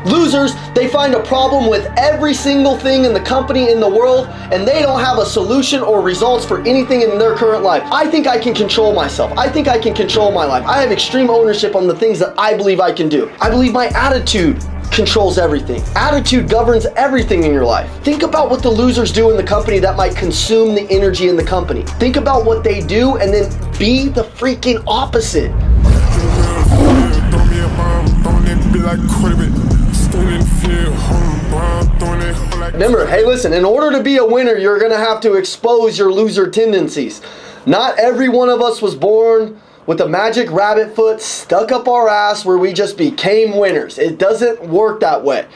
Losers, they find a problem with every single thing in the company, in the world, and they don't have a solution or results for anything in their current life. I think I can control myself. I think I can control my life. I have extreme ownership on the things that I believe I can do. I believe my attitude controls everything. Attitude governs everything in your life. Think about what the losers do in the company that might consume the energy in the company. Think about what they do and then be the freaking opposite. Remember, hey listen, in order to be a winner, you're gonna have to expose your loser tendencies. Not every one of us was born with a magic rabbit foot stuck up our ass where we just became winners. It doesn't work that way.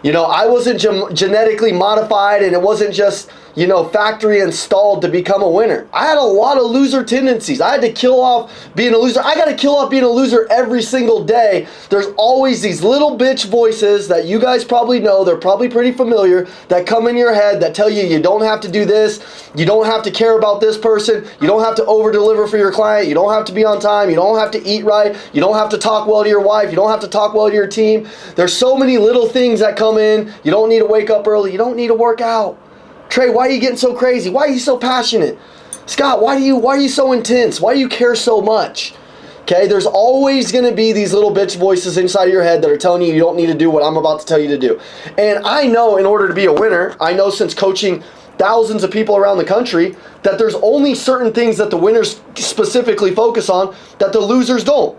You know, I wasn't genetically modified, and it wasn't just, you know, factory installed to become a winner. I had a lot of loser tendencies. I had to kill off being a loser. I got to kill off being a loser every single day. There's always these little bitch voices that you guys probably know, they're probably pretty familiar, that come in your head that tell you you don't have to do this, you don't have to care about this person, you don't have to over deliver for your client, you don't have to be on time, you don't have to eat right, you don't have to talk well to your wife, you don't have to talk well to your team. There's so many little things that come in. You don't need to wake up early, you don't need to work out. Trey, why are you getting so crazy? Why are you so passionate? Scott, why are you so intense? Why do you care so much? Okay, there's always going to be these little bitch voices inside of your head that are telling you you don't need to do what I'm about to tell you to do. And I know in order to be a winner, I know since coaching thousands of people around the country that there's only certain things that the winners specifically focus on that the losers don't.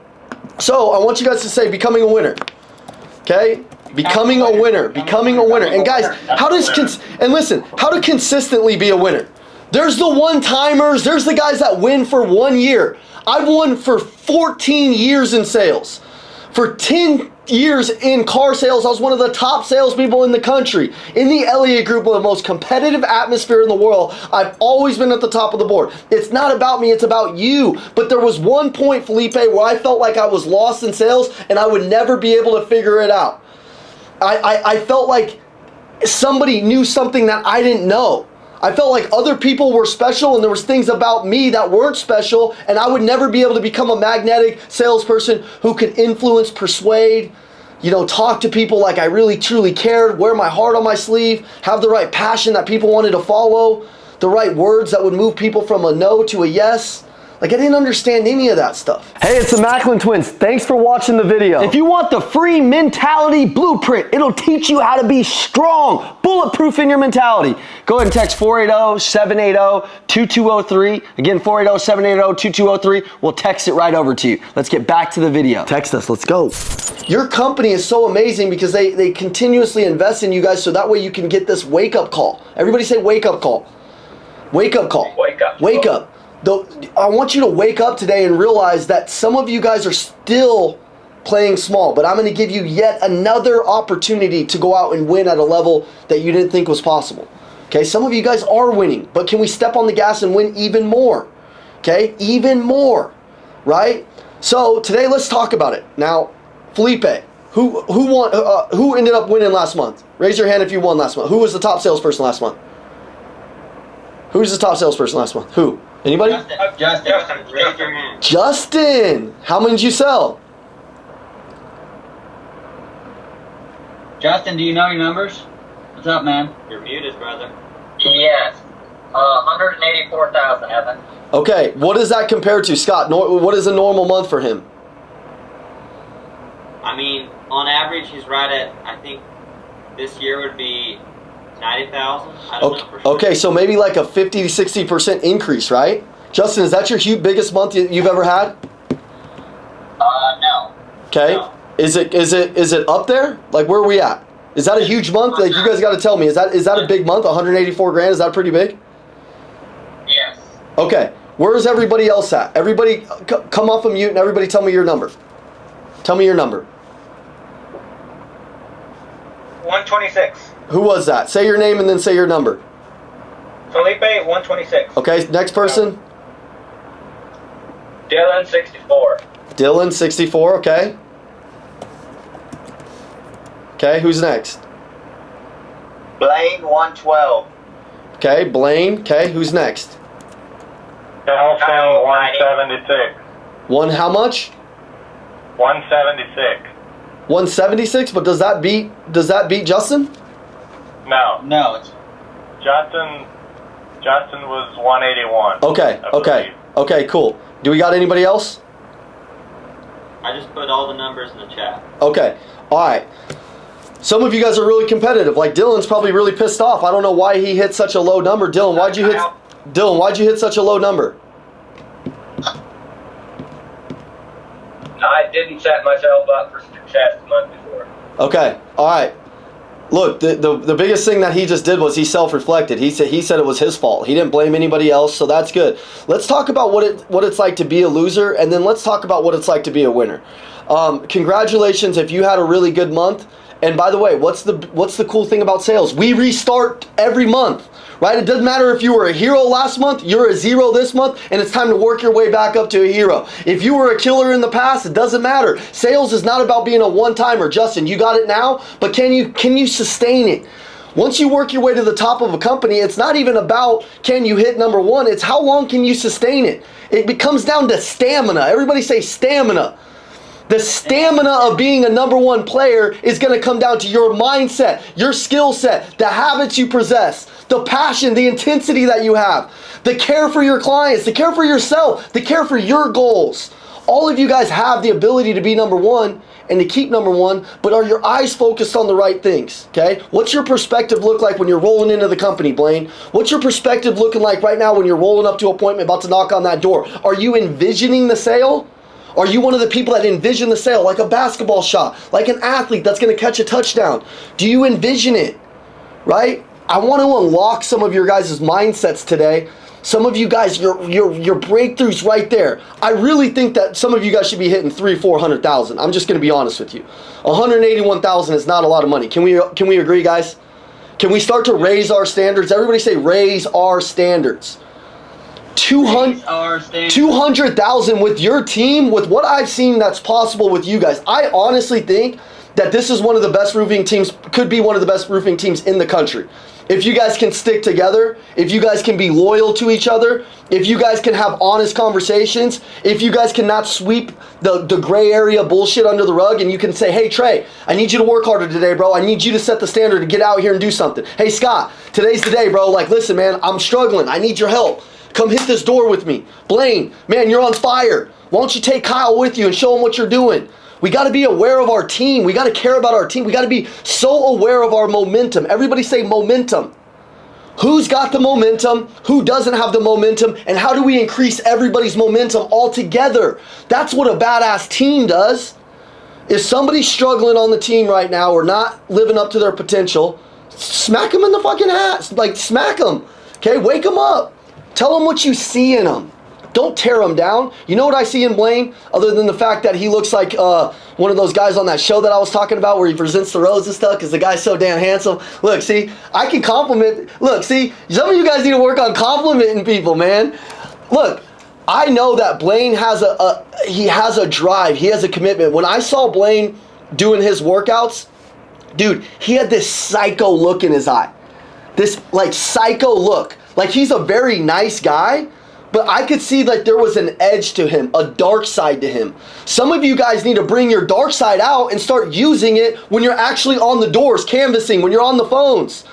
So I want you guys to say becoming a winner. Okay? Becoming a winner. And guys, how to consistently be a winner? There's the one-timers. There's the guys that win for 1 year. I've won for 14 years in sales. For 10 years in car sales, I was one of the top salespeople in the country. In the Elliott Group, with the most competitive atmosphere in the world, I've always been at the top of the board. It's not about me, it's about you. But there was one point, Felipe, where I felt like I was lost in sales and I would never be able to figure it out. I felt like somebody knew something that I didn't know. I felt like other people were special and there was things about me that weren't special, and I would never be able to become a magnetic salesperson who could influence, persuade, you know, talk to people like I really truly cared, wear my heart on my sleeve, have the right passion that people wanted to follow, the right words that would move people from a no to a yes. Like, I didn't understand any of that stuff. Hey, it's the Macklin Twins. Thanks for watching the video. If you want the free mentality blueprint, it'll teach you how to be strong, bulletproof in your mentality. Go ahead and text 480-780-2203. Again, 480-780-2203. We'll text it right over to you. Let's get back to the video. Text us, let's go. Your company is so amazing because they continuously invest in you guys so that way you can get this wake-up call. Everybody say wake-up call. Wake-up call. Wake up. Wake up. I want you to wake up today and realize that some of you guys are still playing small, but I'm going to give you yet another opportunity to go out and win at a level that you didn't think was possible. Okay, some of you guys are winning, but can we step on the gas and win even more? Okay, even more, right? So today let's talk about it. Now, Felipe, who ended up winning last month? Raise your hand if you won last month. Who was the top salesperson last month? Who's the top salesperson last month? Who? Anybody? Justin. Raise your hand. Justin, how many did you sell? Justin, do you know your numbers? What's up, man? You're muted, brother. Yes. 184,000, Evan. Okay, what does that compare to, Scott? What is a normal month for him? I mean, on average, he's right at, I think this year would be 90,000. I don't know for sure. Okay, so maybe like a 50 to 60% increase, right? Justin, is that your biggest month you've ever had? No. Okay. No. Is it up there? Like, where are we at? Is that a huge month? Like, you guys got to tell me. Is that a big month? 184 grand? Is that pretty big? Yes. Okay. Where is everybody else at? Everybody come off of mute and everybody tell me your number. Tell me your number. 126. Who was that? Say your name and then say your number. Felipe, 126. Okay, next person. Dylan, 64. Dylan, 64, okay. Okay, who's next? Blaine, 112. Okay, Blaine. Okay, who's next? Nelson, 176. One, how much? 176. 176, but does that beat Justin? No. No, it's Justin was 181. Okay, cool. Do we got anybody else? I just put all the numbers in the chat. Okay, all right. Some of you guys are really competitive. Like Dylan's probably really pissed off. I don't know why he hit such a low number. Dylan, why'd you hit such a low number? I didn't set myself up for success the month before. Okay, all right. Look, the biggest thing that he just did was he self-reflected. He said it was his fault. He didn't blame anybody else, so that's good. Let's talk about what it's like to be a loser, and then let's talk about what it's like to be a winner. Congratulations if you had a really good month. And by the way, what's the cool thing about sales? We restart every month, right? It doesn't matter if you were a hero last month, you're a 0 this month, and it's time to work your way back up to a hero. If you were a killer in the past, it doesn't matter. Sales is not about being a one-timer. Justin, you got it now, but can you sustain it? Once you work your way to the top of a company, it's not even about can you hit number 1, it's how long can you sustain it. It comes down to stamina. Everybody say stamina. The stamina of being a number 1 player is going to come down to your mindset, your skill set, the habits you possess, the passion, the intensity that you have, the care for your clients, the care for yourself, the care for your goals. All of you guys have the ability to be number 1 and to keep number 1, but are your eyes focused on the right things, okay? What's your perspective look like when you're rolling into the company, Blaine? What's your perspective looking like right now when you're rolling up to an appointment, about to knock on that door? Are you envisioning the sale? Are you one of the people that envision the sale like a basketball shot, like an athlete that's going to catch a touchdown? Do you envision it, right? I want to unlock some of your guys' mindsets today. Some of you guys, your breakthroughs right there. I really think that some of you guys should be hitting 300,000-400,000. I'm just going to be honest with you. 181,000 is not a lot of money. Can we agree, guys? Can we start to raise our standards? Everybody say raise our standards. 200,000 with your team, with what I've seen that's possible with you guys. I honestly think that this is one of the best roofing teams, could be one of the best roofing teams in the country. If you guys can stick together, if you guys can be loyal to each other, if you guys can have honest conversations, if you guys cannot sweep the gray area bullshit under the rug, and you can say, hey Trey, I need you to work harder today, bro. I need you to set the standard to get out here and do something. Hey Scott, today's the day, bro. Like, listen, man, I'm struggling. I need your help. Come hit this door with me. Blaine, man, you're on fire. Why don't you take Kyle with you and show him what you're doing? We got to be aware of our team. We got to care about our team. We got to be so aware of our momentum. Everybody say momentum. Who's got the momentum? Who doesn't have the momentum? And how do we increase everybody's momentum all together? That's what a badass team does. If somebody's struggling on the team right now or not living up to their potential, smack them in the fucking ass. Like, smack them. Okay, wake them up. Tell them what you see in them. Don't tear them down. You know what I see in Blaine? Other than the fact that he looks like one of those guys on that show that I was talking about where he presents the rose and stuff because the guy's so damn handsome. Look, see, I can compliment. Look, see, some of you guys need to work on complimenting people, man. Look, I know that Blaine has he has a drive. He has a commitment. When I saw Blaine doing his workouts, dude, he had this psycho look in his eye. This, like, psycho look. Like, he's a very nice guy, but I could see that there was an edge to him, a dark side to him. Some of you guys need to bring your dark side out and start using it when you're actually on the doors, canvassing, when you're on the phones.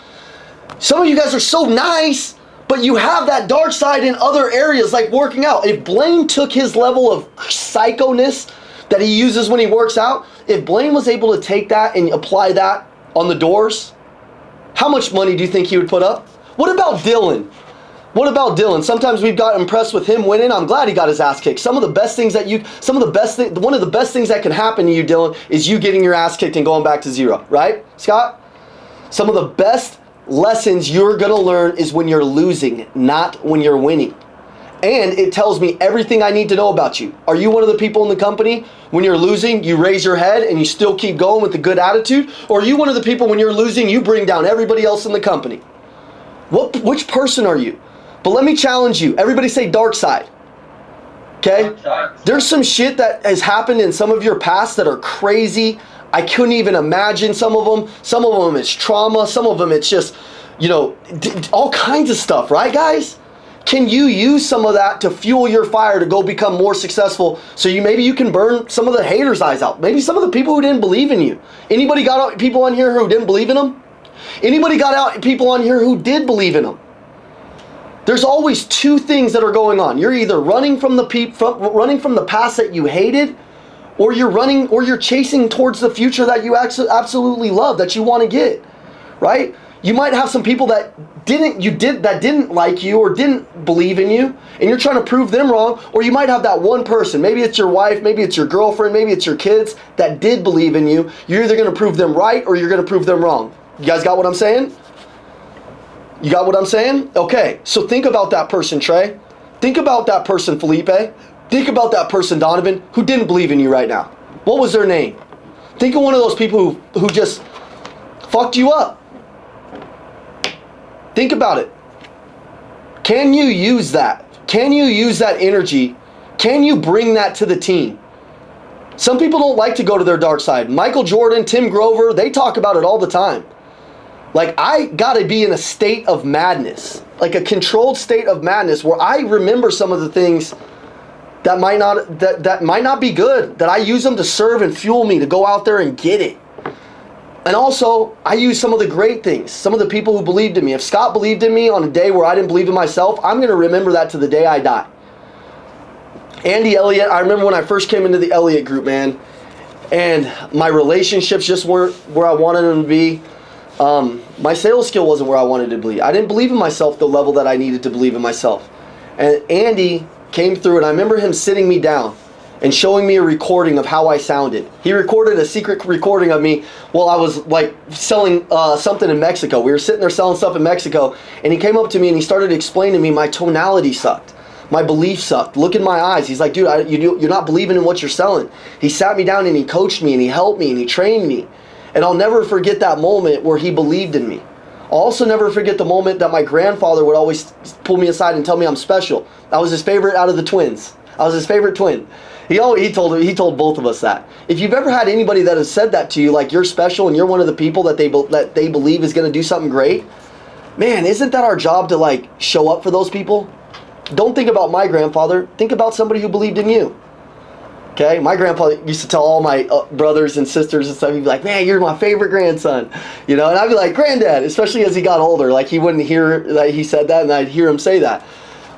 Some of you guys are so nice, but you have that dark side in other areas, like working out. If Blaine took his level of psycho-ness that he uses when he works out, if Blaine was able to take that and apply that on the doors, how much money do you think he would put up? What about Dylan? What about Dylan? Sometimes we've got impressed with him winning. I'm glad he got his ass kicked. One of the best things that can happen to you, Dylan, is you getting your ass kicked and going back to 0, right, Scott? Some of the best lessons you're gonna learn is when you're losing, not when you're winning. And it tells me everything I need to know about you. Are you one of the people in the company, when you're losing, you raise your head and you still keep going with a good attitude? Or are you one of the people, when you're losing, you bring down everybody else in the company? Which person are you? But let me challenge you. Everybody say dark side. Okay? There's some shit that has happened in some of your past that are crazy. I couldn't even imagine some of them. Some of them it's trauma. Some of them it's just, all kinds of stuff, right, guys? Can you use some of that to fuel your fire to go become more successful, so maybe you can burn some of the haters' eyes out? Maybe some of the people who didn't believe in you. Anybody got out people on here who didn't believe in them? Anybody got out people on here who did believe in them? There's always two things that are going on. You're either running from the past that you hated, or you're chasing towards the future that you absolutely love, that you want to get, right? You might have some people that didn't like you or didn't believe in you, and you're trying to prove them wrong. Or you might have that one person, maybe it's your wife, maybe it's your girlfriend, maybe it's your kids, that did believe in you. You're either going to prove them right or you're going to prove them wrong. You guys got what I'm saying? You got what I'm saying? Okay, so think about that person, Trey. Think about that person, Felipe. Think about that person, Donovan, who didn't believe in you right now. What was their name? Think of one of those people who just fucked you up. Think about it. Can you use that? Can you use that energy? Can you bring that to the team? Some people don't like to go to their dark side. Michael Jordan, Tim Grover, they talk about it all the time. Like, I gotta be in a state of madness, like a controlled state of madness, where I remember some of the things that might not be good, that I use them to serve and fuel me to go out there and get it. And also, I use some of the great things, some of the people who believed in me. If Scott believed in me on a day where I didn't believe in myself, I'm going to remember that to the day I die. Andy Elliott, I remember when I first came into the Elliott group, man, and my relationships just weren't where I wanted them to be. My sales skill wasn't where I wanted to be. I didn't believe in myself the level that I needed to believe in myself. And Andy came through, and I remember him sitting me down and showing me a recording of how I sounded. He recorded a secret recording of me while I was like selling something in Mexico. We were sitting there selling stuff in Mexico, and he came up to me and he started explaining to me my tonality sucked. My belief sucked. Look in my eyes. He's like, dude, you're not believing in what you're selling. He sat me down and he coached me and he helped me and he trained me. And I'll never forget that moment where he believed in me. I'll also never forget the moment that my grandfather would always pull me aside and tell me I'm special. I was his favorite out of the twins. I was his favorite twin. He told both of us that. If you've ever had anybody that has said that to you, like you're special and you're one of the people that they believe is going to do something great, man, isn't that our job to like show up for those people? Don't think about my grandfather. Think about somebody who believed in you. Okay, my grandpa used to tell all my brothers and sisters and stuff, he'd be like, man, you're my favorite grandson. You know, and I'd be like, granddad, especially as he got older. Like, he wouldn't hear that he said that, and I'd hear him say that.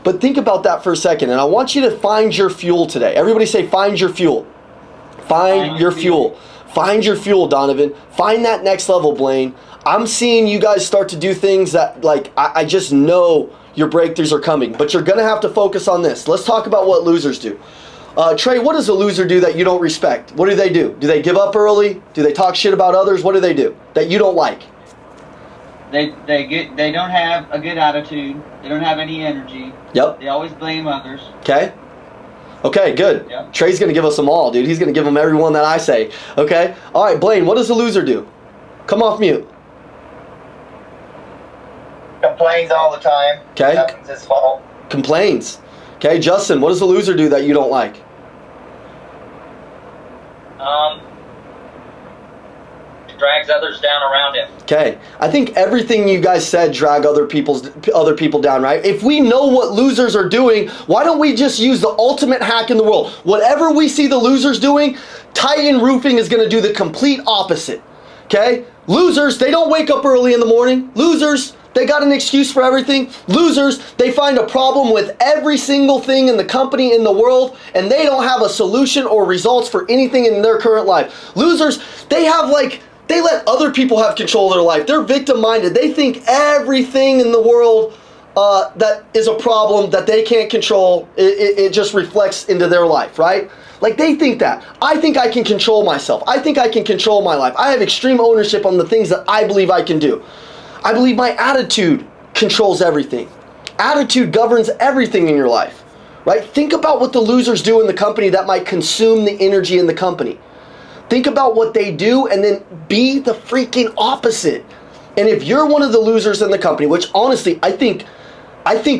But think about that for a second, and I want you to find your fuel today. Everybody say, find your fuel. Find your fuel. Find your fuel, Donovan. Find that next level, Blaine. I'm seeing you guys start to do things that, like, I just know your breakthroughs are coming. But you're going to have to focus on this. Let's talk about what losers do. Trey, what does a loser do that you don't respect? What do? Do they give up early? Do they talk shit about others? What do they do that you don't like? They don't have a good attitude. They don't have any energy. Yep. They always blame others. Okay, good. Yep. Trey's going to give us them all, dude. He's going to give them every one that I say. Okay? All right, Blaine, what does a loser do? Come off mute. Complains all the time. Okay. Nothing's his fault. Complains. Okay, Justin, what does a loser do that you don't like? Drags others down around him. Okay, I think everything you guys said drag other people down, right? If we know what losers are doing, why don't we just use the ultimate hack in the world? Whatever we see the losers doing, Titan Roofing is going to do the complete opposite. Okay? Losers, they don't wake up early in the morning. Losers, they got an excuse for everything. Losers, they find a problem with every single thing in the company, in the world, and they don't have a solution or results for anything in their current life. Losers, they let other people have control of their life. They're victim-minded. They think everything in the world that is a problem that they can't control, it just reflects into their life, right? Like, they think that. I think I can control myself. I think I can control my life. I have extreme ownership on the things that I believe I can do. I believe my attitude controls everything. Attitude governs everything in your life, right? Think about what the losers do in the company that might consume the energy in the company. Think about what they do and then be the freaking opposite. And if you're one of the losers in the company, which honestly, I think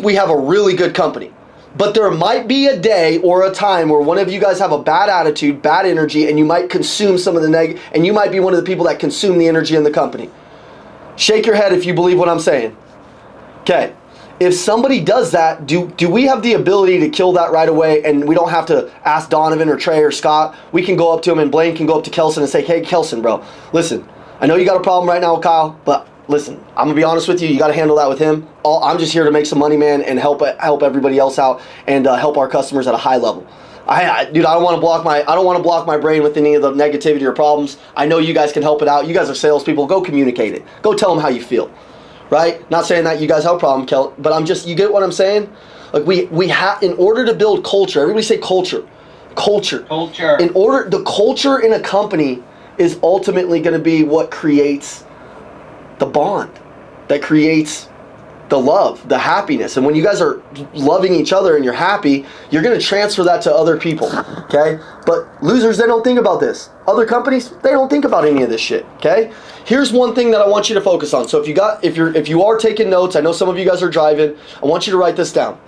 we have a really good company, but there might be a day or a time where one of you guys have a bad attitude, bad energy, and you might consume some of the and you might be one of the people that consume the energy in the company. Shake your head if you believe what I'm saying. Okay. if somebody does that, do we have the ability to kill that right away, and we don't have to ask Donovan or Trey or Scott? We can go up to him, and Blaine can go up to Kelson and say, hey, Kelson, bro, listen, I know you got a problem right now with Kyle, but listen, I'm going to be honest with you. You got to handle that with him. I'm just here to make some money, man, and help everybody else out and help our customers at a high level. Dude, I don't want to block my brain with any of the negativity or problems. I know you guys can help it out. You guys are salespeople. Go communicate it. Go tell them how you feel. Right? Not saying that you guys have a problem, Kel, but you get what I'm saying? Like we have, in order to build culture, everybody say culture. Culture. The culture in a company is ultimately going to be what creates the bond, that creates the love, the happiness. And when you guys are loving each other and you're happy, you're going to transfer that to other people, okay? But losers, they don't think about this. Other companies, they don't think about any of this shit, okay? Here's one thing that I want you to focus on. So if you are taking notes, I know some of you guys are driving, I want you to write this down.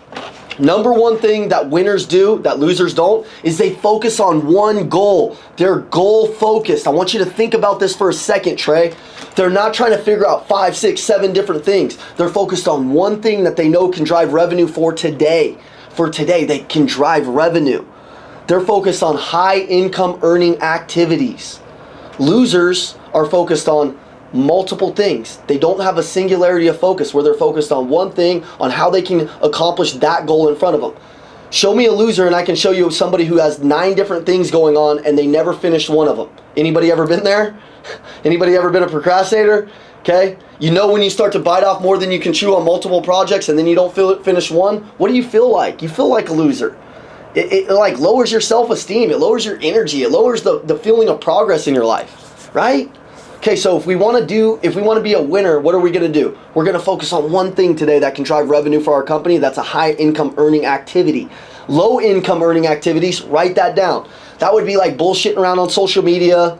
Number one thing that winners do, that losers don't, is they focus on one goal. They're goal focused. I want you to think about this for a second, Trey. They're not trying to figure out 5, 6, 7 different things. They're focused on one thing that they know can drive revenue for today. For today, they can drive revenue. They're focused on high income earning activities. Losers are focused on multiple things. They don't have a singularity of focus where they're focused on one thing, on how they can accomplish that goal in front of them. Show me a loser and I can show you somebody who has 9 different things going on and they never finished one of them. Anybody ever been there? Anybody ever been a procrastinator? Okay? You know when you start to bite off more than you can chew on multiple projects and then you don't finish one? What do you feel like? You feel like a loser. It like lowers your self-esteem. It lowers your energy. It lowers the feeling of progress in your life. Right? Okay, so if we want to be a winner, what are we going to do? We're going to focus on one thing today that can drive revenue for our company. That's a high income earning activity. Low income earning activities, write that down. That would be like bullshitting around on social media,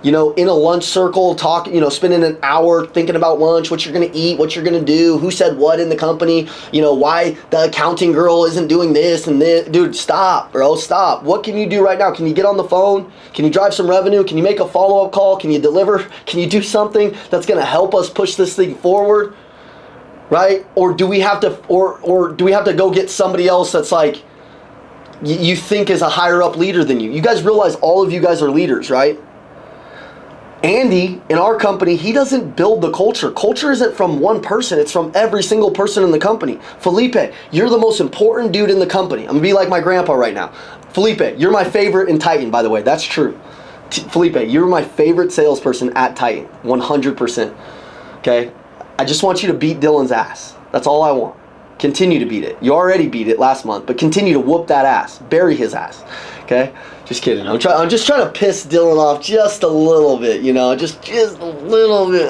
in a lunch circle, talking, spending an hour thinking about lunch, what you're going to eat, what you're going to do, who said what in the company, why the accounting girl isn't doing this and this. Dude, stop, bro, stop. What can you do right now? Can you get on the phone? Can you drive some revenue? Can you make a follow-up call? Can you deliver? Can you do something that's going to help us push this thing forward? Right? Or do we have to, or do we have to go get somebody else that's like, you think is a higher up leader than you? You guys realize all of you guys are leaders, right? Andy, in our company, he doesn't build the culture. Culture isn't from one person. It's from every single person in the company. Felipe, you're the most important dude in the company. I'm going to be like my grandpa right now. Felipe, you're my favorite in Titan, by the way. That's true. Felipe, you're my favorite salesperson at Titan. 100%. Okay? I just want you to beat Dylan's ass. That's all I want. Continue to beat it. You already beat it last month, but continue to whoop that ass. Bury his ass. Okay? Just kidding. I'm just trying to piss Dylan off just a little bit, just a little bit.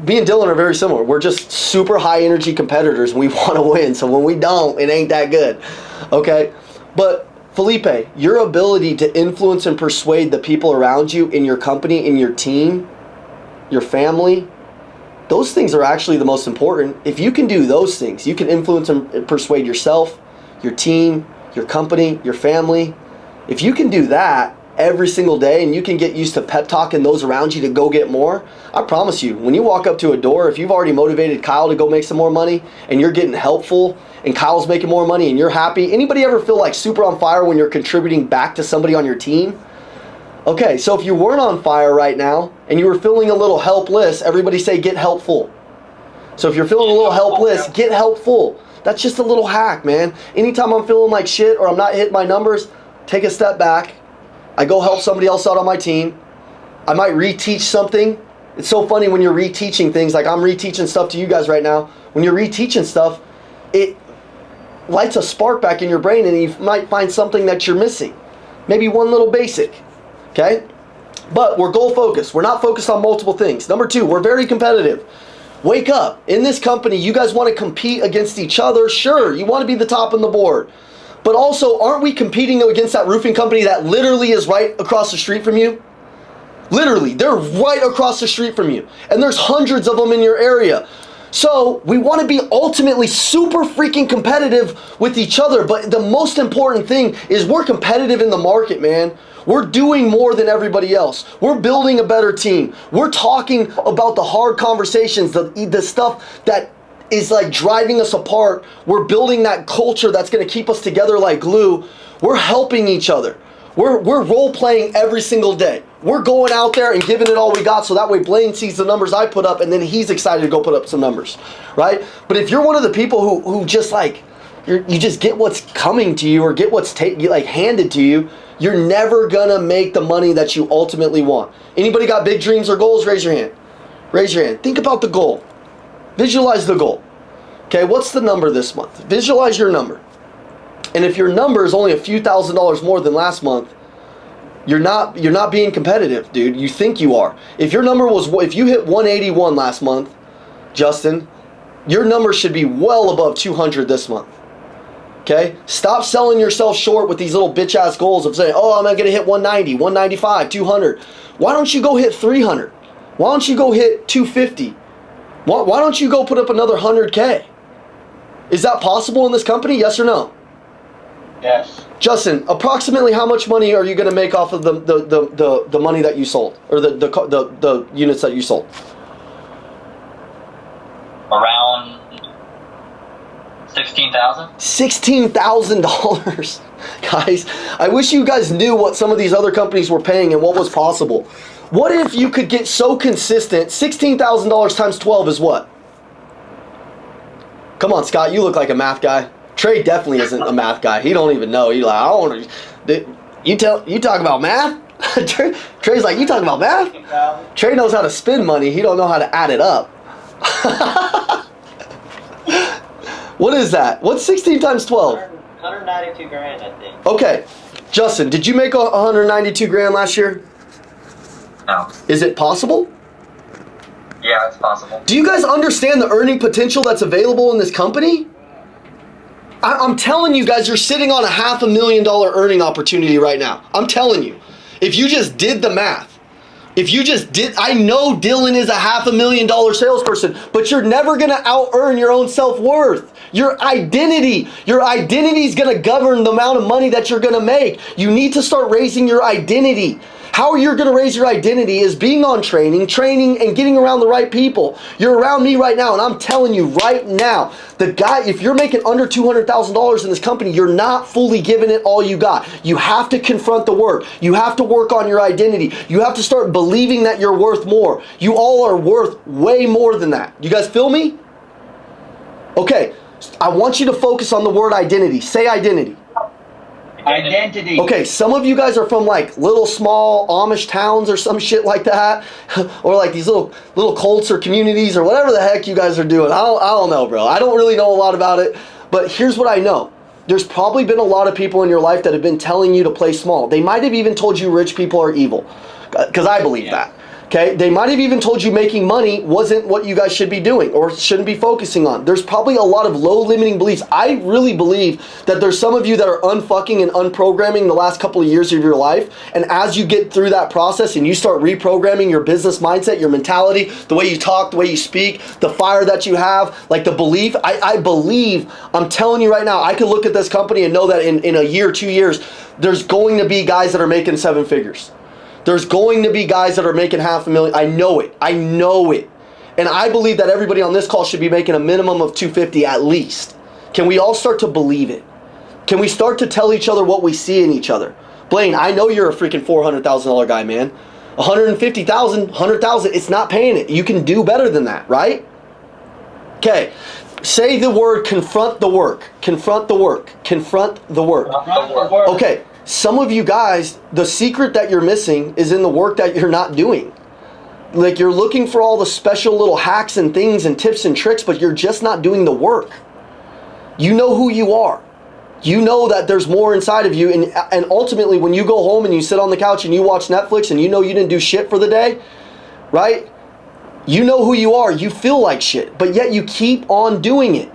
Me and Dylan are very similar. We're just super high energy competitors and we want to win. So when we don't, it ain't that good. Okay? But Felipe, your ability to influence and persuade the people around you in your company, in your team, your family, those things are actually the most important. If you can do those things, you can influence and persuade yourself, your team, your company, your family. If you can do that every single day and you can get used to pep talking those around you to go get more, I promise you, when you walk up to a door, if you've already motivated Kyle to go make some more money and you're getting helpful and Kyle's making more money and you're happy, anybody ever feel like super on fire when you're contributing back to somebody on your team? Okay, so if you weren't on fire right now and you were feeling a little helpless, everybody say get helpful. So if you're feeling a little helpless, get helpful. That's just a little hack, man. Anytime I'm feeling like shit or I'm not hitting my numbers, take a step back. I go help somebody else out on my team. I might reteach something. It's so funny when you're reteaching things, like I'm reteaching stuff to you guys right now. When you're reteaching stuff, it lights a spark back in your brain and you might find something that you're missing. Maybe one little basic, okay? But we're goal focused. We're not focused on multiple things. Number 2, we're very competitive. Wake up. In this company, you guys want to compete against each other. Sure, you want to be the top on the board. But also, aren't we competing against that roofing company that literally is right across the street from you? Literally, they're right across the street from you. And there's hundreds of them in your area. So we want to be ultimately super freaking competitive with each other. But the most important thing is we're competitive in the market, man. We're doing more than everybody else. We're building a better team. We're talking about the hard conversations, the stuff that is like driving us apart. We're building that culture that's going to keep us together like glue. We're helping each other. We're role playing every single day. We're going out there and giving it all we got so that way Blaine sees the numbers I put up and then he's excited to go put up some numbers, right? But if you're one of the people who just like, you just get what's coming to you or get what's like handed to you, you're never gonna make the money that you ultimately want. Anybody got big dreams or goals? Raise your hand. Raise your hand. Think about the goal. Visualize the goal. Okay, what's the number this month? Visualize your number. And if your number is only a few $1,000s more than last month, you're not being competitive, dude. You think you are. If your number was, if you hit 181 last month, Justin, your number should be well above 200 this month. Okay? Stop selling yourself short with these little bitch ass goals of saying, oh, I'm going to hit 190, 195, 200. Why don't you go hit 300? Why don't you go hit 250? Why don't you go put up another 100K? Is that possible in this company? Yes or no? Yes. Justin, approximately how much money are you going to make off of the money that you sold, or the units that you sold? Around $16,000. $16,000, guys. I wish you guys knew what some of these other companies were paying and what was possible. What if you could get so consistent? $16,000 times 12 is what? Come on, Scott. You look like a math guy. Trey definitely isn't a math guy. He don't even know. He's like, I don't want to. You talk about math? Trey's like, you talking about math? Trey knows how to spend money. He don't know how to add it up. What is that? What's 16 times 12? 192 grand, I think. Okay, Justin, did you make 192 grand last year? No. Is it possible? Yeah, it's possible. Do you guys understand the earning potential that's available in this company? I'm telling you guys, you're sitting on a $500,000 earning opportunity right now. I'm telling you. If you just did the math, I know Dylan is a $500,000 salesperson, but you're never going to out-earn your own self-worth. Your identity is going to govern the amount of money that you're going to make. You need to start raising your identity. How you're going to raise your identity is being on training, and getting around the right people. You're around me right now, and I'm telling you right now, if you're making under $200,000 in this company, you're not fully giving it all you got. You have to confront the work. You have to work on your identity. You have to start believing that you're worth more. You all are worth way more than that. You guys feel me? Okay, I want you to focus on the word identity. Say identity. Identity. Okay, some of you guys are from like little small Amish towns or some shit like that, or like these little cults or communities or whatever the heck you guys are doing. I don't know, bro. I don't really know a lot about it, but here's what I know. There's probably been a lot of people in your life that have been telling you to play small. They might have even told you rich people are evil, because I believe that. Okay, they might have even told you making money wasn't what you guys should be doing or shouldn't be focusing on. There's probably a lot of low limiting beliefs. I really believe that there's some of you that are unfucking and unprogramming the last couple of years of your life. And as you get through that process and you start reprogramming your business mindset, your mentality, the way you talk, the way you speak, the fire that you have, like the belief, I believe, I'm telling you right now, I can look at this company and know that in a year, 2 years, there's going to be guys that are making 7 figures. There's going to be guys that are making $500,000. I know it. And I believe that everybody on this call should be making a minimum of $250 at least. Can we all start to believe it? Can we start to tell each other what we see in each other? Blaine, I know you're a freaking $400,000 guy, man. $150,000, $100,000, it's not paying it. You can do better than that, right? Okay. Say the word confront the work. Confront the work. Confront the work. Okay. Some of you guys, the secret that you're missing is in the work that you're not doing. Like you're looking for all the special little hacks and things and tips and tricks, but you're just not doing the work. You know who you are. You know that there's more inside of you, and ultimately when you go home and you sit on the couch and you watch Netflix and you know you didn't do shit for the day, right? You know who you are. You feel like shit, but yet you keep on doing it.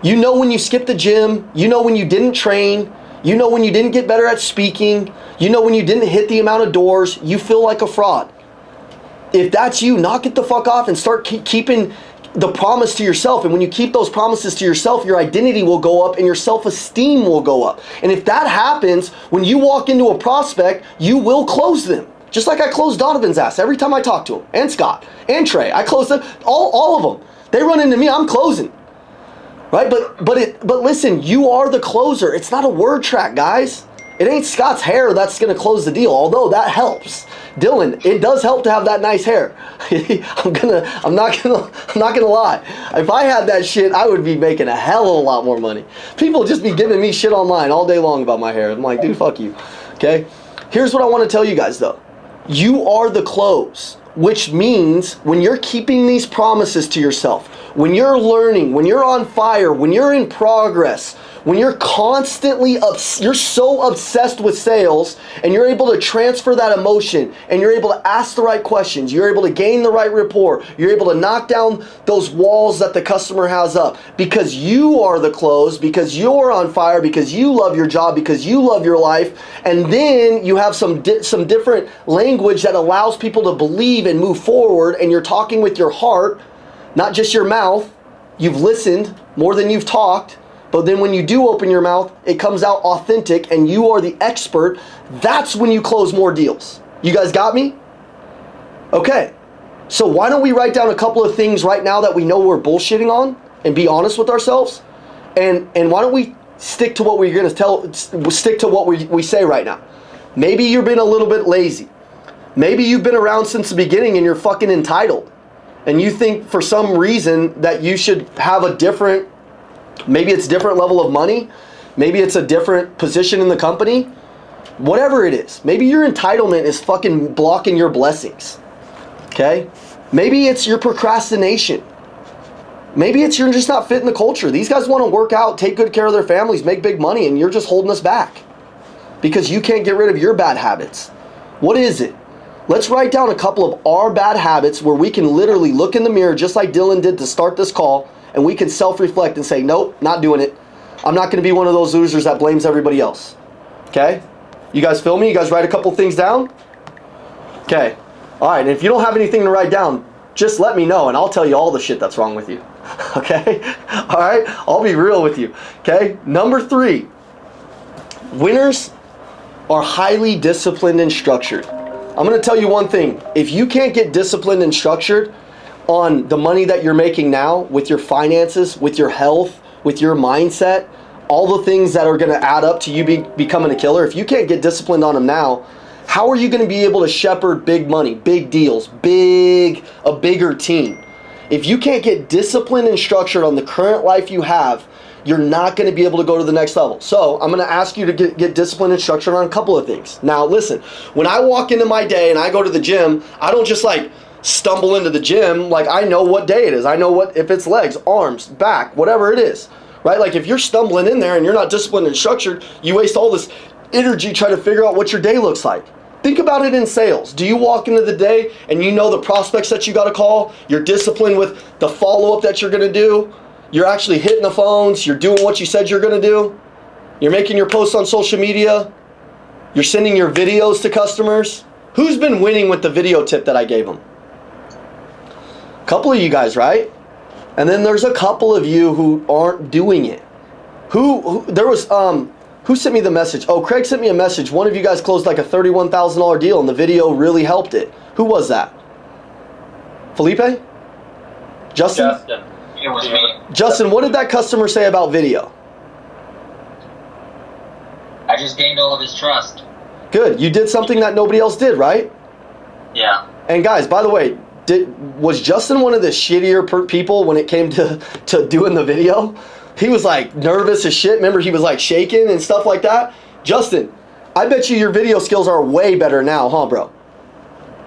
You know when you skipped the gym. You know when you didn't train. You know when you didn't get better at speaking. You know when you didn't hit the amount of doors. You feel like a fraud. If that's you, knock it the fuck off and start keeping the promise to yourself. And when you keep those promises to yourself, your identity will go up and your self-esteem will go up. And if that happens, when you walk into a prospect, you will close them. Just like I closed Donovan's ass every time I talk to him. And Scott. And Trey. I closed them. All of them. They run into me, I'm closing. Right? But listen, you are the closer. It's not a word track, guys. It ain't Scott's hair that's gonna close the deal, although that helps. Dylan, it does help to have that nice hair. I'm not gonna lie. If I had that shit, I would be making a hell of a lot more money. People just be giving me shit online all day long about my hair. I'm like, dude, fuck you. Okay? Here's what I want to tell you guys though. You are the close, which means when you're keeping these promises to yourself, when you're learning, when you're on fire, when you're in progress, when you're constantly, you're so obsessed with sales and you're able to transfer that emotion and you're able to ask the right questions, you're able to gain the right rapport, you're able to knock down those walls that the customer has up because you are the close, because you're on fire, because you love your job, because you love your life, and then you have some different language that allows people to believe and move forward, and you're talking with your heart, not just your mouth. You've listened more than you've talked. But then when you do open your mouth, it comes out authentic and you are the expert. That's when you close more deals. You guys got me? Okay. So why don't we write down a couple of things right now that we know we're bullshitting on and be honest with ourselves? And why don't we stick to what we're going to stick to what we say right now. Maybe you've been a little bit lazy. Maybe you've been around since the beginning and you're fucking entitled. And you think for some reason that you should have a different, maybe it's a different level of money. Maybe it's a different position in the company. Whatever it is. Maybe your entitlement is fucking blocking your blessings. Okay? Maybe it's your procrastination. Maybe it's you're just not fitting the culture. These guys want to work out, take good care of their families, make big money, and you're just holding us back because you can't get rid of your bad habits. What is it? Let's write down a couple of our bad habits where we can literally look in the mirror just like Dylan did to start this call, and we can self-reflect and say, nope, not doing it. I'm not going to be one of those losers that blames everybody else. Okay? You guys feel me? You guys write a couple things down? Okay. All right, and if you don't have anything to write down, just let me know and I'll tell you all the shit that's wrong with you. Okay? All right? I'll be real with you. Okay? Number 3. Winners are highly disciplined and structured. I'm going to tell you one thing. If you can't get disciplined and structured on the money that you're making now, with your finances, with your health, with your mindset, all the things that are going to add up to you becoming a killer, if you can't get disciplined on them now, how are you going to be able to shepherd big money, big deals, a bigger team? If you can't get disciplined and structured on the current life you have, you're not going to be able to go to the next level. So I'm going to ask you to get disciplined and structured on a couple of things. Now listen, when I walk into my day and I go to the gym, I don't just like stumble into the gym. Like I know what day it is. I know what, if it's legs, arms, back, whatever it is, right? Like if you're stumbling in there and you're not disciplined and structured, you waste all this energy trying to figure out what your day looks like. Think about it in sales. Do you walk into the day and you know the prospects that you got to call? You're disciplined with the follow-up that you're going to do. You're actually hitting the phones. You're doing what you said you're going to do. You're making your posts on social media. You're sending your videos to customers. Who's been winning with the video tip that I gave them? A couple of you guys, right? And then there's a couple of you who aren't doing it. Who sent me the message? Oh, Craig sent me a message. One of you guys closed like a $31,000 deal and the video really helped it. Who was that? Felipe? Justin? It was me. Justin, what did that customer say about video? I just gained all of his trust. Good. You did something that nobody else did, right? Yeah. And guys, by the way, was Justin one of the shittier people when it came to doing the video? He was like nervous as shit. Remember, he was like shaking and stuff like that. Justin, I bet you your video skills are way better now, huh, bro?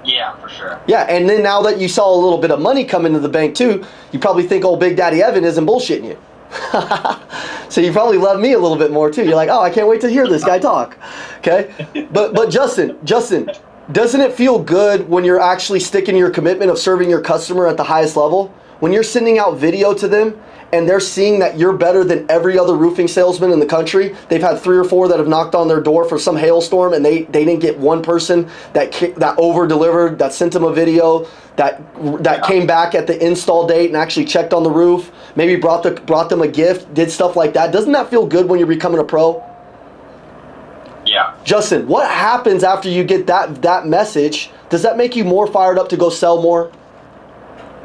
Yeah, for sure. Yeah, and then now that you saw a little bit of money come into the bank too, you probably think old Big Daddy Evan isn't bullshitting you. So you probably love me a little bit more too. You're like, oh, I can't wait to hear this guy talk. Okay? But Justin, doesn't it feel good when you're actually sticking your commitment of serving your customer at the highest level? When you're sending out video to them and they're seeing that you're better than every other roofing salesman in the country. They've had 3 or 4 that have knocked on their door for some hailstorm and they didn't get one person that over-delivered, that sent them a video, that came back at the install date and actually checked on the roof, maybe brought them a gift, did stuff like that. Doesn't that feel good when you're becoming a pro? Yeah. Justin, what happens after you get that message? Does that make you more fired up to go sell more?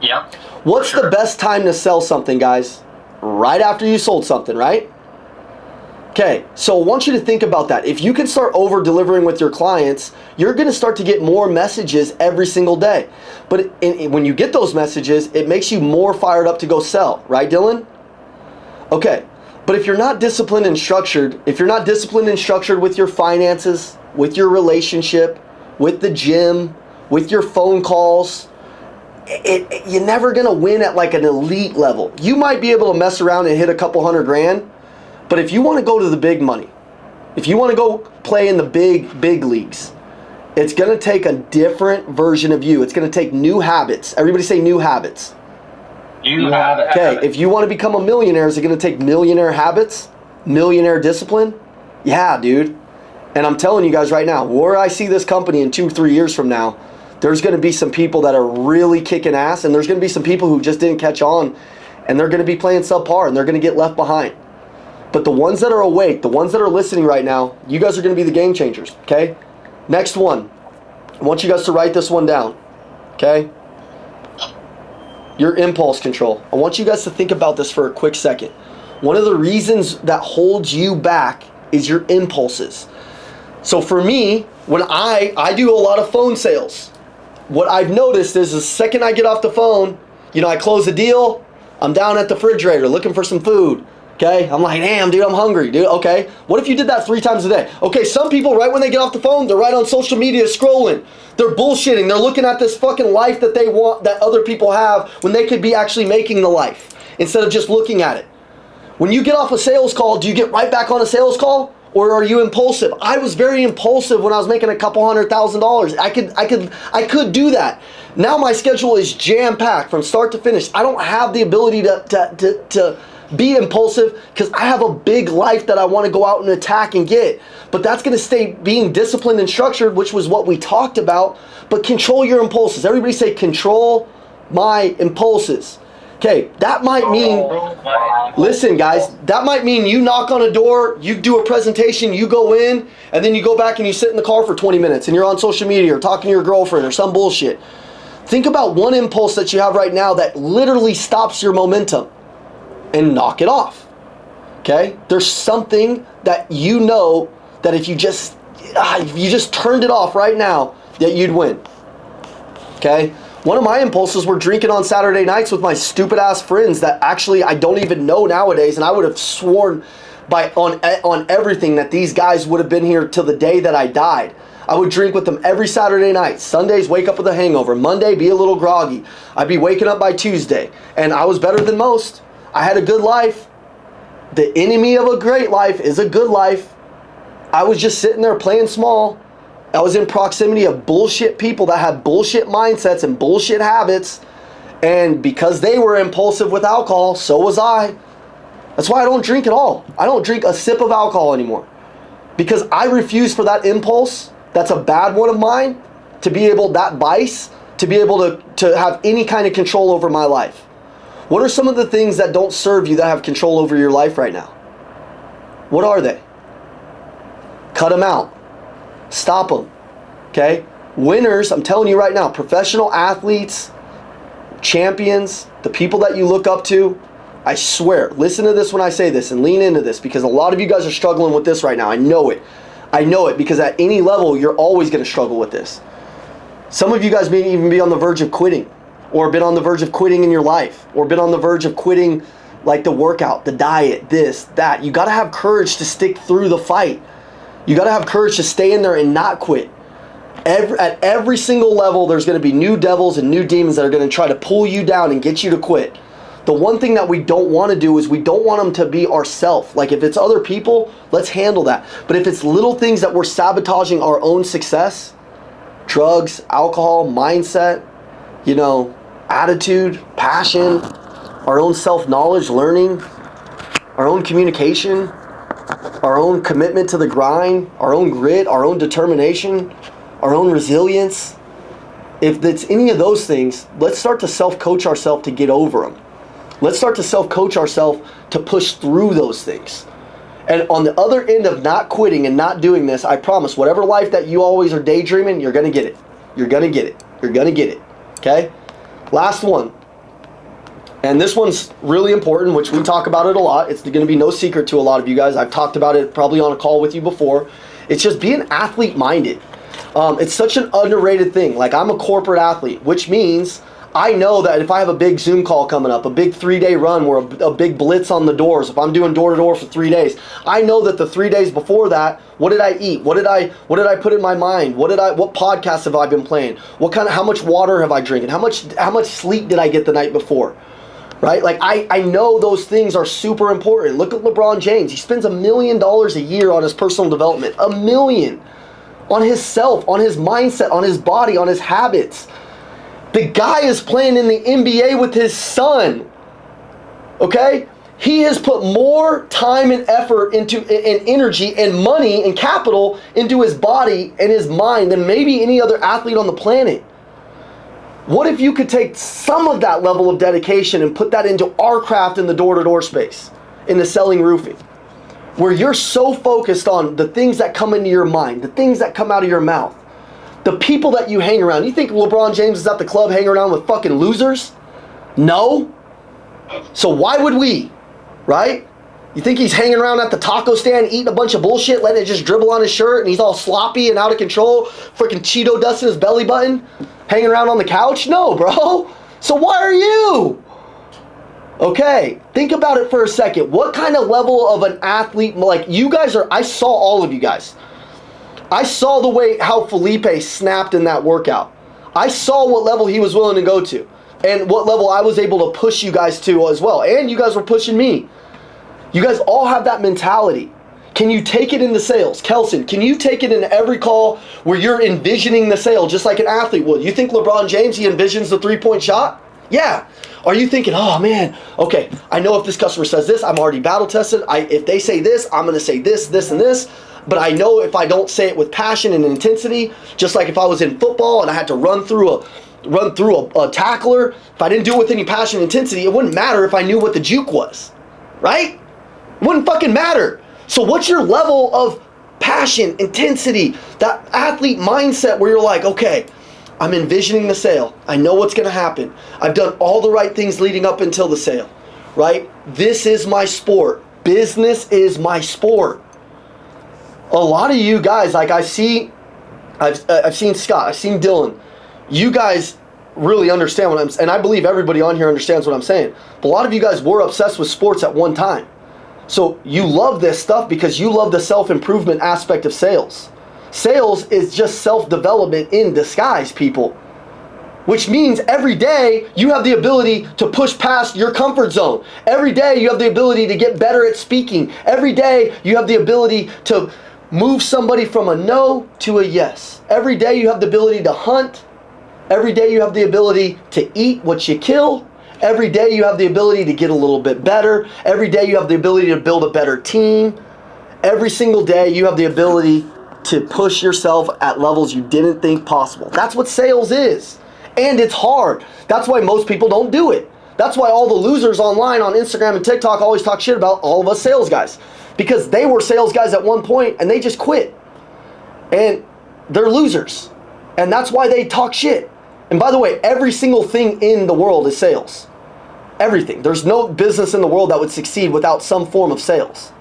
Yeah. What's the best time to sell something, guys? right after you sold something, right? Okay, so I want you to think about that. If you can start over-delivering with your clients, you're going to start to get more messages every single day. But when you get those messages, it makes you more fired up to go sell, right, Dylan? Okay, but if you're not disciplined and structured, with your finances, with your relationship, with the gym, with your phone calls, you're never going to win at like an elite level. You might be able to mess around and hit a couple $100,000, but if you want to go to the big money, if you want to go play in the big leagues, it's going to take a different version of you. It's going to take new habits. Everybody say new habits. You have it. Okay, if you want to become a millionaire, is it going to take millionaire habits? Millionaire discipline? Yeah, dude. And I'm telling you guys right now, where I see this company in 2-3 years from now, there's going to be some people that are really kicking ass, and there's going to be some people who just didn't catch on, and they're going to be playing subpar, and they're going to get left behind. But the ones that are awake, the ones that are listening right now, you guys are going to be the game changers, okay? Next one. I want you guys to write this one down, okay? Your impulse control. I want you guys to think about this for a quick second. One of the reasons that holds you back is your impulses. So for me, when I do a lot of phone sales, what I've noticed is the second I get off the phone, I close a deal, I'm down at the refrigerator looking for some food. Okay, I'm like, damn, dude, I'm hungry, dude. Okay, what if you did that 3 times a day? Okay, some people, right when they get off the phone, they're right on social media scrolling. They're bullshitting. They're looking at this fucking life that they want, that other people have, when they could be actually making the life instead of just looking at it. When you get off a sales call, do you get right back on a sales call? Or are you impulsive? I was very impulsive when I was making a couple $100,000. I could do that. Now my schedule is jam-packed from start to finish. I don't have the ability to be impulsive because I have a big life that I want to go out and attack and get. But that's going to stay being disciplined and structured, which was what we talked about. But control your impulses. Everybody say, control my impulses. Okay, that might mean, listen guys, that might mean you knock on a door, you do a presentation, you go in, and then you go back and you sit in the car for 20 minutes and you're on social media or talking to your girlfriend or some bullshit. Think about one impulse that you have right now that literally stops your momentum and knock it off. Okay? There's something that you know that if you just turned it off right now, that you'd win. Okay? One of my impulses were drinking on Saturday nights with my stupid ass friends that actually I don't even know nowadays, and I would have sworn on everything that these guys would have been here till the day that I died. I would drink with them every Saturday night. Sundays, wake up with a hangover. Monday, be a little groggy. I'd be waking up by Tuesday, and I was better than most. I had a good life. The enemy of a great life is a good life. I was just sitting there playing small. I was in proximity of bullshit people that had bullshit mindsets and bullshit habits. And because they were impulsive with alcohol, so was I. That's why I don't drink at all. I don't drink a sip of alcohol anymore. Because I refuse for that impulse, that's a bad one of mine, to be able, that vice, to be able to have any kind of control over my life. What are some of the things that don't serve you that have control over your life right now? What are they? Cut them out. Stop them. Okay? Winners, I'm telling you right now, professional athletes, champions, the people that you look up to, I swear, listen to this when I say this and lean into this, because a lot of you guys are struggling with this right now. I know it. I know it, because at any level, you're always going to struggle with this. Some of you guys may even be on the verge of quitting, or been on the verge of quitting in your life, or been on the verge of quitting like the workout, the diet, this, that. You got to have courage to stick through the fight. You got to have courage to stay in there and not quit. At every single level, there's going to be new devils and new demons that are going to try to pull you down and get you to quit. The one thing that we don't want to do is we don't want them to be ourself. Like if it's other people, let's handle that. But if it's little things that we're sabotaging our own success, drugs, alcohol, mindset, attitude, passion, our own self-knowledge, learning, our own communication, our own commitment to the grind, our own grit, our own determination, our own resilience. If it's any of those things, let's start to self-coach ourselves to get over them. Let's start to self-coach ourselves to push through those things. And on the other end of not quitting and not doing this, I promise, whatever life that you always are daydreaming, you're going to get it. You're going to get it. You're going to get it. Okay? Last one. and this one's really important, which we talk about it a lot. It's going to be no secret to a lot of you guys. I've talked about it probably on a call with you before. It's just being athlete-minded. It's such an underrated thing. Like, I'm a corporate athlete, which means I know that if I have a big Zoom call coming up, a big 3-day run where a big blitz on the doors, if I'm doing door-to-door for 3 days, I know that the 3 days before that, what did I eat? What did I put in my mind? What podcasts have I been playing? How much water have I drinking? How much sleep did I get the night before? Right? Like, I know those things are super important. Look at LeBron James. He spends $1 million a year on his personal development. $1 million. On his self, on his mindset, on his body, on his habits. The guy is playing in the NBA with his son. Okay? He has put more time and effort and energy and money and capital into his body and his mind than maybe any other athlete on the planet. What if you could take some of that level of dedication and put that into our craft in the door-to-door space, in the selling roofing, where you're so focused on the things that come into your mind, the things that come out of your mouth, the people that you hang around. You think LeBron James is at the club hanging around with fucking losers? No. So why would we? Right? You think he's hanging around at the taco stand eating a bunch of bullshit, letting it just dribble on his shirt, and he's all sloppy and out of control, freaking Cheeto dust in his belly button, hanging around on the couch? No, bro. So why are you? Okay, think about it for a second. What kind of level of an athlete, like you guys are, I saw all of you guys. I saw the way how Felipe snapped in that workout. I saw what level he was willing to go to and what level I was able to push you guys to as well. And you guys were pushing me. You guys all have that mentality. Can you take it into sales? Kelson, can you take it in every call where you're envisioning the sale just like an athlete would? You think LeBron James, he envisions the three-point shot? Yeah. Are you thinking, oh man, okay, I know if this customer says this, I'm already battle tested. If they say this, I'm going to say this, this, and this. But I know if I don't say it with passion and intensity, just like if I was in football and I had to run through a tackler, if I didn't do it with any passion and intensity, it wouldn't matter if I knew what the juke was, right? It wouldn't fucking matter. So what's your level of passion, intensity, that athlete mindset where you're like, okay, I'm envisioning the sale. I know what's going to happen. I've done all the right things leading up until the sale, right? This is my sport. Business is my sport. A lot of you guys, like I've seen Scott, I've seen Dylan. You guys really understand what I'm saying, and I believe everybody on here understands what I'm saying. But a lot of you guys were obsessed with sports at one time. So you love this stuff because you love the self-improvement aspect of sales. Sales is just self-development in disguise, people. Which means every day you have the ability to push past your comfort zone. Every day you have the ability to get better at speaking. Every day you have the ability to move somebody from a no to a yes. Every day you have the ability to hunt. Every day you have the ability to eat what you kill. Every day you have the ability to get a little bit better. Every day you have the ability to build a better team. Every single day you have the ability to push yourself at levels you didn't think possible. That's what sales is. And it's hard. That's why most people don't do it. That's why all the losers online on Instagram and TikTok always talk shit about all of us sales guys. Because they were sales guys at one point and they just quit. And they're losers. And that's why they talk shit. And by the way, every single thing in the world is sales. Everything. There's no business in the world that would succeed without some form of sales.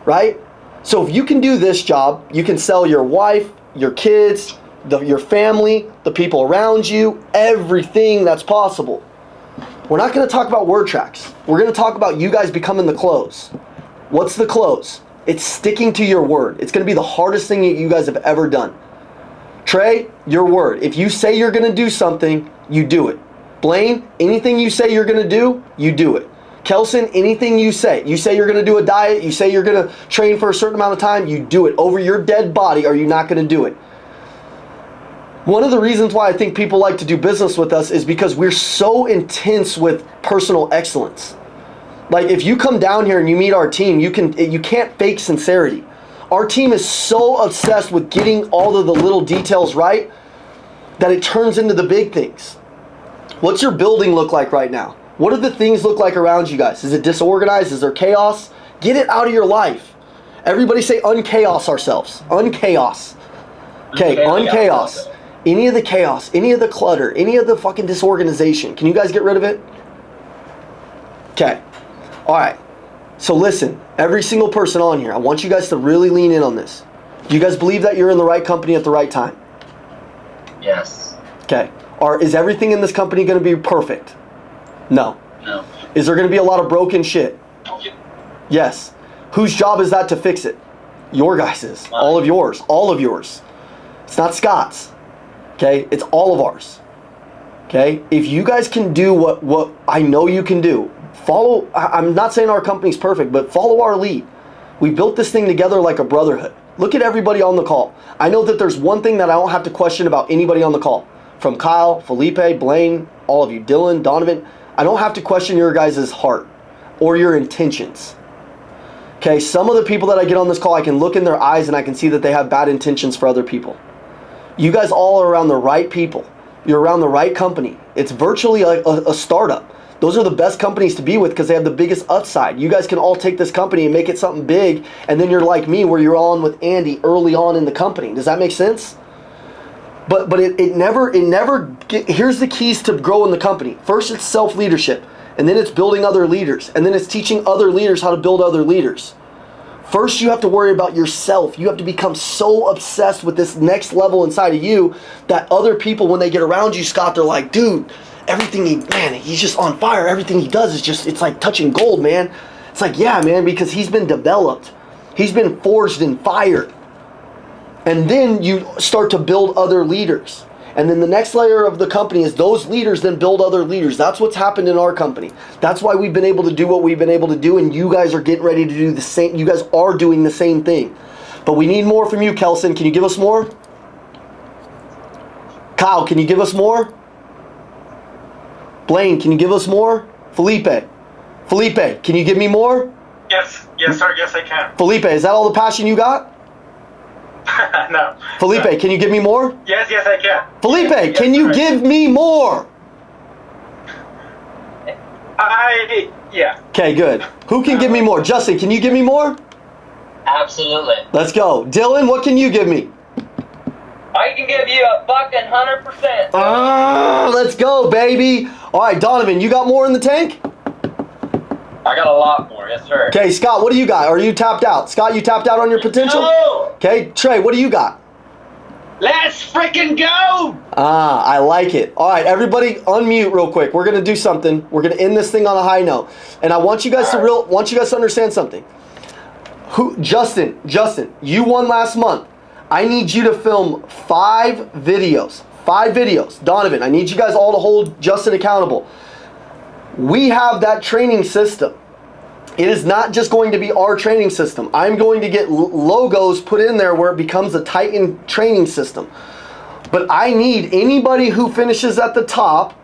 Right? So if you can do this job, you can sell your wife, your kids, your family, the people around you, everything that's possible. We're not going to talk about word tracks. We're going to talk about you guys becoming the close. What's the close? It's sticking to your word. It's going to be the hardest thing that you guys have ever done. Trey, your word. If you say you're going to do something, you do it. Blaine, anything you say you're going to do, you do it. Kelson, anything you say you're going to do a diet, you say you're going to train for a certain amount of time, you do it. Over your dead body, are you not going to do it? One of the reasons why I think people like to do business with us is because we're so intense with personal excellence. Like if you come down here and you meet our team, you can't fake sincerity. Our team is so obsessed with getting all of the little details right that it turns into the big things. What's your building look like right now? What do the things look like around you guys? Is it disorganized? Is there chaos? Get it out of your life. Everybody say unchaos ourselves. Unchaos. Okay, unchaos. Any of the chaos, any of the clutter, any of the fucking disorganization. Can you guys get rid of it? Okay. All right. So listen, every single person on here, I want you guys to really lean in on this. Do you guys believe that you're in the right company at the right time? Yes. Okay. Or is everything in this company going to be perfect? No. No. Is there going to be a lot of broken shit? Yes. Whose job is that to fix it? Your guys's. All of yours. All of yours. It's not Scott's. Okay? It's all of ours. Okay? If you guys can do what I know you can do, follow, I'm not saying our company's perfect, but follow our lead. We built this thing together like a brotherhood. Look at everybody on the call. I know that there's one thing that I don't have to question about anybody on the call. From Kyle, Felipe, Blaine, all of you, Dylan, Donovan, I don't have to question your guys' heart or your intentions. Okay, some of the people that I get on this call, I can look in their eyes and I can see that they have bad intentions for other people. You guys all are around the right people. You're around the right company. It's virtually a startup. Those are the best companies to be with because they have the biggest upside. You guys can all take this company and make it something big, and then you're like me where you're on with Andy early on in the company. Does that make sense? But it never here's the keys to grow in the company. First, it's self-leadership, and then it's building other leaders, and then it's teaching other leaders how to build other leaders. First, you have to worry about yourself. You have to become so obsessed with this next level inside of you that other people, when they get around you, Scott, they're like, dude, he's just on fire. Everything he does is just, it's like touching gold, man. It's like, yeah, man, because he's been developed. He's been forged in fire. And then you start to build other leaders. And then the next layer of the company is those leaders then build other leaders. That's what's happened in our company. That's why we've been able to do what we've been able to do, and you guys are getting ready to do the same. You guys are doing the same thing. But we need more from you, Kelson. Can you give us more? Kyle, can you give us more? Blaine, can you give us more? Felipe, can you give me more? Yes, sir. Yes, I can. Felipe, is that all the passion you got? No. Felipe, can you give me more? Yes, I can. Felipe, Yes, can you sir. give me more? Yeah. Okay, good. Who can give me more? Justin, can you give me more? Absolutely. Let's go. Dylan, what can you give me? I can give you a fucking 100%. Let's go, baby. All right, Donovan, you got more in the tank? I got a lot more, yes, sir. Okay, Scott, what do you got? Are you tapped out? Scott, you tapped out on your potential? No! Okay, Trey, what do you got? Let's freaking go! I like it. All right, everybody unmute real quick. We're going to do something. We're going to end this thing on a high note. And I want you guys to understand something. Justin, you won last month. I need you to film 5 videos. 5 videos. Donovan, I need you guys all to hold Justin accountable. We have that training system. It is not just going to be our training system. I'm going to get logos put in there where it becomes a Titan training system. But I need anybody who finishes at the top.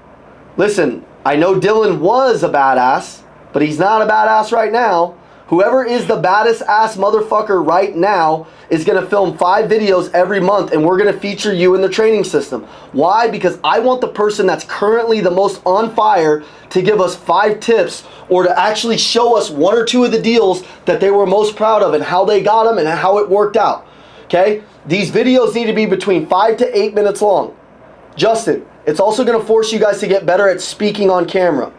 Listen, I know Dylan was a badass, but he's not a badass right now. Whoever is the baddest ass motherfucker right now is going to film 5 videos every month, and we're going to feature you in the training system. Why? Because I want the person that's currently the most on fire to give us 5 tips or to actually show us 1 or 2 of the deals that they were most proud of and how they got them and how it worked out. Okay? These videos need to be between 5 to 8 minutes long. Justin, it's also going to force you guys to get better at speaking on camera.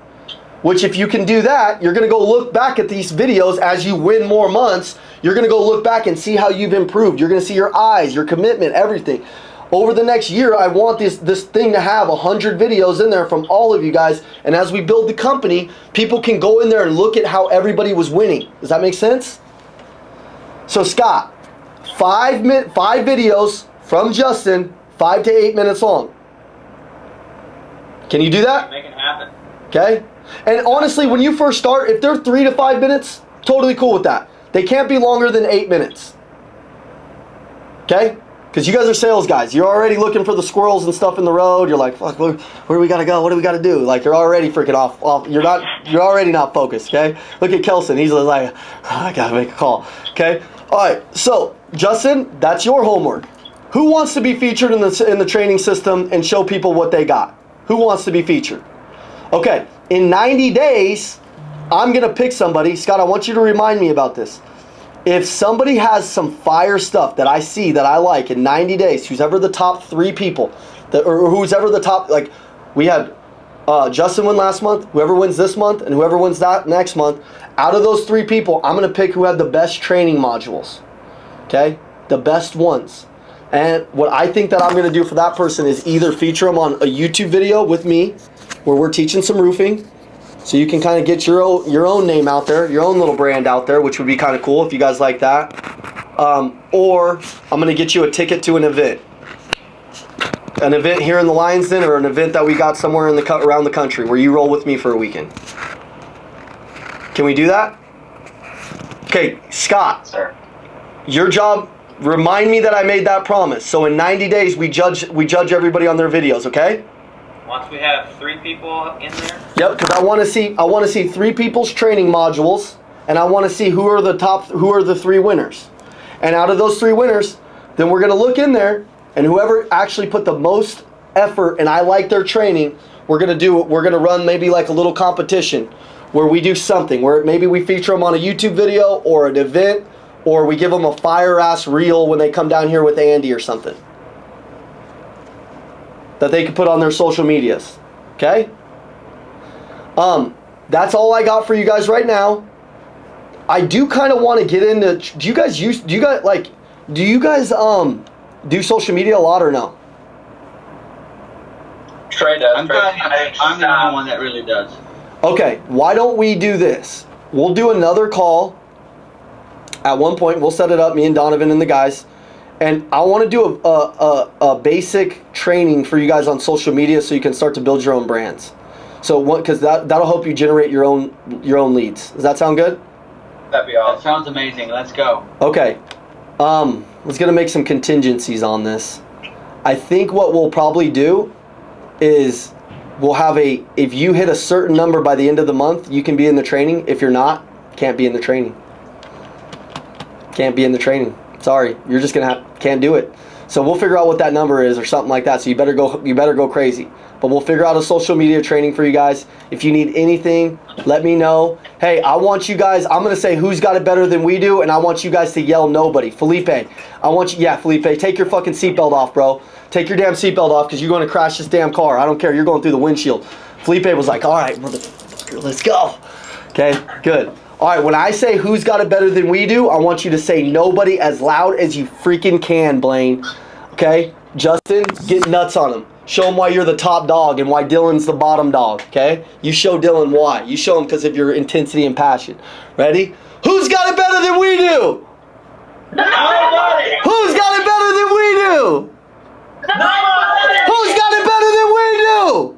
Which, if you can do that, you're going to go look back at these videos as you win more months. You're going to go look back and see how you've improved. You're going to see your eyes, your commitment, everything. Over the next year, I want this thing to have 100 videos in there from all of you guys. And as we build the company, people can go in there and look at how everybody was winning. Does that make sense? So, Scott, 5 videos from Justin, 5 to 8 minutes long. Can you do that? Make it happen. Okay? And honestly, when you first start, if they're 3 to 5 minutes, totally cool with that. They can't be longer than 8 minutes. Okay? Because you guys are sales guys. You're already looking for the squirrels and stuff in the road. You're like, fuck, where do we gotta go? What do we gotta do? Like, you're already freaking off. You're already not focused, okay? Look at Kelson. He's like, I gotta make a call. Okay? Alright, so Justin, that's your homework. Who wants to be featured in the training system and show people what they got? Who wants to be featured? Okay. In 90 days, I'm going to pick somebody. Scott, I want you to remind me about this. If somebody has some fire stuff that I see that I like in 90 days, who's ever the top 3 people, or who's ever the top, like we had Justin won last month, whoever wins this month, and whoever wins that next month, out of those 3 people, I'm going to pick who had the best training modules. Okay? The best ones. And what I think that I'm going to do for that person is either feature them on a YouTube video with me, where we're teaching some roofing, so you can kind of get your own name out there, your own little brand out there, which would be kind of cool if you guys like that. Or I'm going to get you a ticket to an event. An event here in the Lions Den, or an event that we got somewhere in the around the country where you roll with me for a weekend. Can we do that? Okay, Scott. Sir. Your job, remind me that I made that promise. So in 90 days we judge everybody on their videos, okay? Once we have 3 people in there. Yep, because I want to see 3 people's training modules, and I want to see who are the 3 winners. And out of those 3 winners, then we're going to look in there, and whoever actually put the most effort and I like their training, we're going to run maybe like a little competition where we do something, where maybe we feature them on a YouTube video or an event, or we give them a fire ass reel when they come down here with Andy or something that they can put on their social medias. Okay? That's all I got for you guys right now. I do kind of want to get into, do you guys do social media a lot or no? Trey does. I'm the only one that really does. Okay, why don't we do this? We'll do another call at one point. We'll set it up, me and Donovan and the guys. And I want to do a basic training for you guys on social media so you can start to build your own brands. So because that'll help you generate your own leads. Does that sound good? That'd be That awesome. sounds amazing. Let's go. Okay. Let's gonna make some contingencies on this. I think what we'll probably do is we'll have if you hit a certain number by the end of the month, you can be in the training. If you're not, can't be in the training. Can't be in the training. Sorry, you're just can't do it. So we'll figure out what that number is or something like that. So you better go crazy. But we'll figure out a social media training for you guys. If you need anything, let me know. Hey, I want you guys, I'm going to say who's got it better than we do, and I want you guys to yell nobody. Felipe, Felipe, take your fucking seatbelt off, bro. Take your damn seatbelt off because you're going to crash this damn car. I don't care. You're going through the windshield. Felipe was like, all right, motherfucker, let's go. Okay, good. All right, when I say who's got it better than we do, I want you to say nobody as loud as you freaking can, Blaine. Okay? Justin, get nuts on him. Show him why you're the top dog and why Dylan's the bottom dog, okay? You show Dylan why. You show him because of your intensity and passion. Ready? Who's got it better than we do? Nobody! Who's got it better than we do? Nobody! Who's got it better than we do?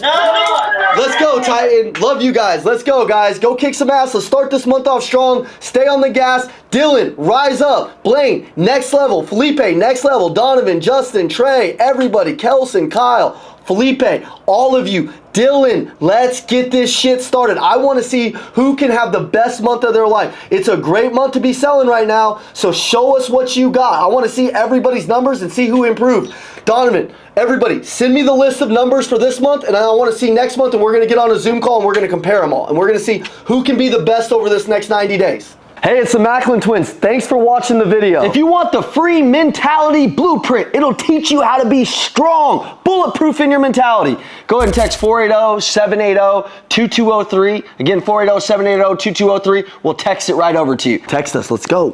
Nobody! Let's go, Titan. Love you guys. Let's go, guys. Go kick some ass. Let's start this month off strong. Stay on the gas. Dylan, rise up. Blaine, next level. Felipe, next level. Donovan, Justin, Trey, everybody. Kelson, Kyle, Felipe, all of you. Dylan, let's get this shit started. I want to see who can have the best month of their life. It's a great month to be selling right now, so show us what you got. I want to see everybody's numbers and see who improved. Donovan, everybody, send me the list of numbers for this month, and I want to see next month, and we're going to get on a Zoom call, and we're going to compare them all, and we're going to see who can be the best over this next 90 days. Hey, it's the Macklin Twins. Thanks for watching the video. If you want the free mentality blueprint, it'll teach you how to be strong, bulletproof in your mentality. Go ahead and text 480-780-2203. Again, 480-780-2203. We'll text it right over to you. Text us. Let's go.